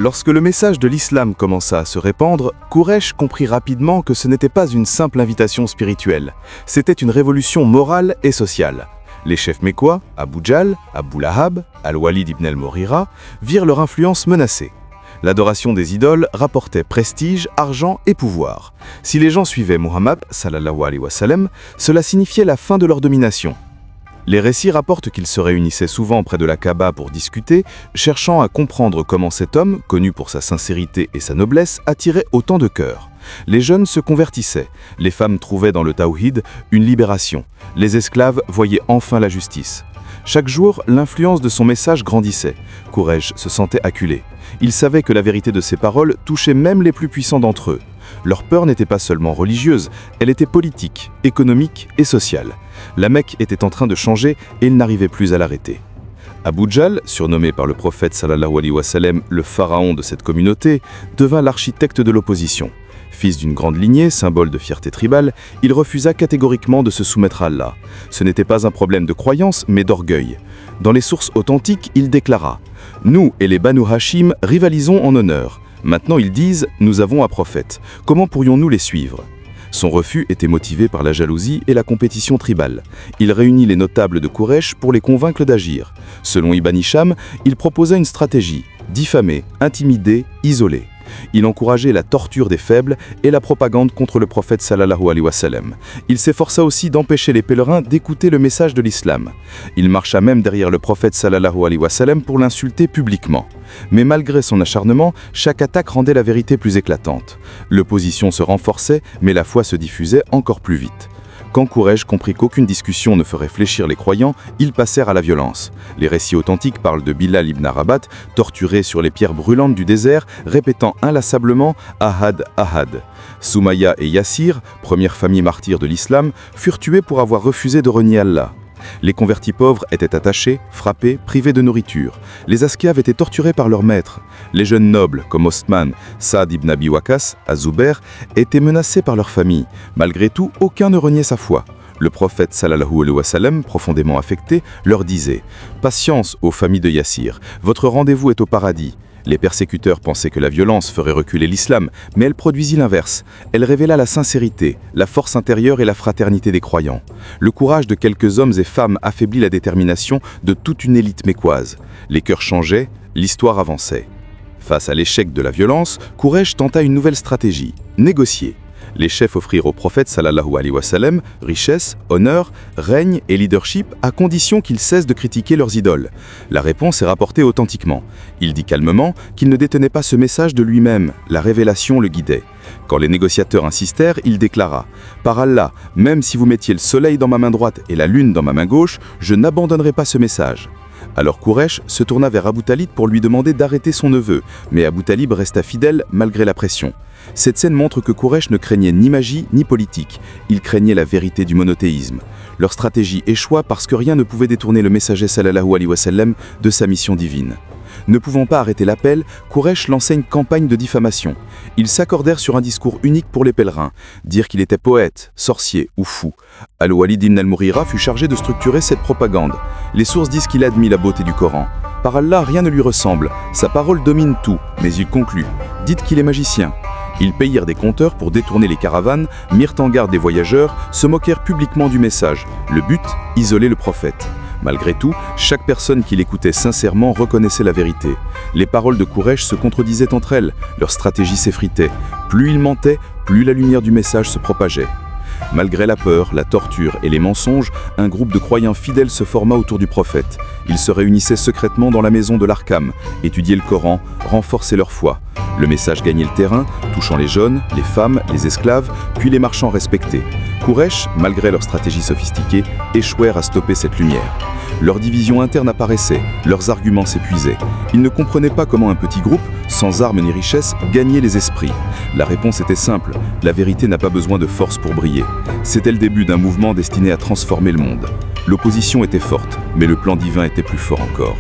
Lorsque le message de l'islam commença à se répandre, Quraysh comprit rapidement que ce n'était pas une simple invitation spirituelle, c'était une révolution morale et sociale. Les chefs mécois, Abu Jahl, Abu Lahab, Al-Walid ibn al-Mughira, virent leur influence menacée. L'adoration des idoles rapportait prestige, argent et pouvoir. Si les gens suivaient Muhammad, sallallahu alayhi wa sallam, cela signifiait la fin de leur domination. Les récits rapportent qu'ils se réunissaient souvent près de la Kaaba pour discuter, cherchant à comprendre comment cet homme, connu pour sa sincérité et sa noblesse, attirait autant de cœurs. Les jeunes se convertissaient, les femmes trouvaient dans le Tawhid une libération, les esclaves voyaient enfin la justice. Chaque jour, l'influence de son message grandissait. Quraysh se sentait acculé. Il savait que la vérité de ses paroles touchait même les plus puissants d'entre eux. Leur peur n'était pas seulement religieuse, elle était politique, économique et sociale. La Mecque était en train de changer et ils n'arrivaient plus à l'arrêter. Abu Jahl, surnommé par le prophète sallallahu alayhi wa sallam le pharaon de cette communauté, devint l'architecte de l'opposition. Fils d'une grande lignée, symbole de fierté tribale, il refusa catégoriquement de se soumettre à Allah. Ce n'était pas un problème de croyance, mais d'orgueil. Dans les sources authentiques, il déclara « Nous et les Banu Hashim rivalisons en honneur. Maintenant ils disent « Nous avons un prophète. Comment pourrions-nous les suivre ?» Son refus était motivé par la jalousie et la compétition tribale. Il réunit les notables de Quraysh pour les convaincre d'agir. Selon Ibn Hisham, il proposa une stratégie – diffamer, intimider, isoler. Il encourageait la torture des faibles et la propagande contre le prophète sallallahu alayhi wa sallam. Il s'efforça aussi d'empêcher les pèlerins d'écouter le message de l'islam. Il marcha même derrière le prophète sallallahu alayhi wa sallam pour l'insulter publiquement. Mais malgré son acharnement, chaque attaque rendait la vérité plus éclatante. L'opposition se renforçait, mais la foi se diffusait encore plus vite. Quand Quraysh comprit qu'aucune discussion ne ferait fléchir les croyants, ils passèrent à la violence. Les récits authentiques parlent de Bilal ibn Rabat, torturé sur les pierres brûlantes du désert, répétant inlassablement « Ahad, Ahad ». Soumaïa et Yassir, première famille martyre de l'islam, furent tués pour avoir refusé de renier Allah. Les convertis pauvres étaient attachés, frappés, privés de nourriture. Les esclaves étaient torturés par leurs maîtres. Les jeunes nobles, comme Osman, Saad ibn Abi Waqqas, Az-Zubair, étaient menacés par leur famille. Malgré tout, aucun ne reniait sa foi. Le prophète sallallahu alayhi wa sallam, profondément affecté, leur disait « Patience, ô famille de Yassir, votre rendez-vous est au paradis ». Les persécuteurs pensaient que la violence ferait reculer l'islam, mais elle produisit l'inverse. Elle révéla la sincérité, la force intérieure et la fraternité des croyants. Le courage de quelques hommes et femmes affaiblit la détermination de toute une élite mécoise. Les cœurs changeaient, l'histoire avançait. Face à l'échec de la violence, Quraysh tenta une nouvelle stratégie, négocier. Les chefs offrirent au prophète sallallahu alayhi wa sallam richesse, honneur, règne et leadership à condition qu'ils cessent de critiquer leurs idoles. La réponse est rapportée authentiquement. Il dit calmement qu'il ne détenait pas ce message de lui-même, la révélation le guidait. Quand les négociateurs insistèrent, il déclara « Par Allah, même si vous mettiez le soleil dans ma main droite et la lune dans ma main gauche, je n'abandonnerai pas ce message. » Alors Quraysh se tourna vers Abu Talib pour lui demander d'arrêter son neveu, mais Abu Talib resta fidèle malgré la pression. Cette scène montre que Quraysh ne craignait ni magie ni politique, il craignait la vérité du monothéisme. Leur stratégie échoua parce que rien ne pouvait détourner le messager sallallahu alayhi wa sallam de sa mission divine. Ne pouvant pas arrêter l'appel, Quraysh lançait une campagne de diffamation. Ils s'accordèrent sur un discours unique pour les pèlerins, dire qu'il était poète, sorcier ou fou. Al-Walid ibn al-Mughira fut chargé de structurer cette propagande. Les sources disent qu'il admit la beauté du Coran. Par Allah, rien ne lui ressemble, sa parole domine tout, mais il conclut « Dites qu'il est magicien ». Ils payèrent des compteurs pour détourner les caravanes, mirent en garde des voyageurs, se moquèrent publiquement du message. Le but, isoler le prophète. Malgré tout, chaque personne qui l'écoutait sincèrement reconnaissait la vérité. Les paroles de Quraysh se contredisaient entre elles, leur stratégie s'effritait. Plus ils mentaient, plus la lumière du message se propageait. Malgré la peur, la torture et les mensonges, un groupe de croyants fidèles se forma autour du prophète. Ils se réunissaient secrètement dans la maison de l'Arkam, étudiaient le Coran, renforçaient leur foi. Le message gagnait le terrain, touchant les jeunes, les femmes, les esclaves, puis les marchands respectés. Quraysh, malgré leur stratégie sophistiquée, échouèrent à stopper cette lumière. Leur division interne apparaissait, leurs arguments s'épuisaient. Ils ne comprenaient pas comment un petit groupe, sans armes ni richesses, gagnait les esprits. La réponse était simple, la vérité n'a pas besoin de force pour briller. C'était le début d'un mouvement destiné à transformer le monde. L'opposition était forte, mais le plan divin était plus fort encore.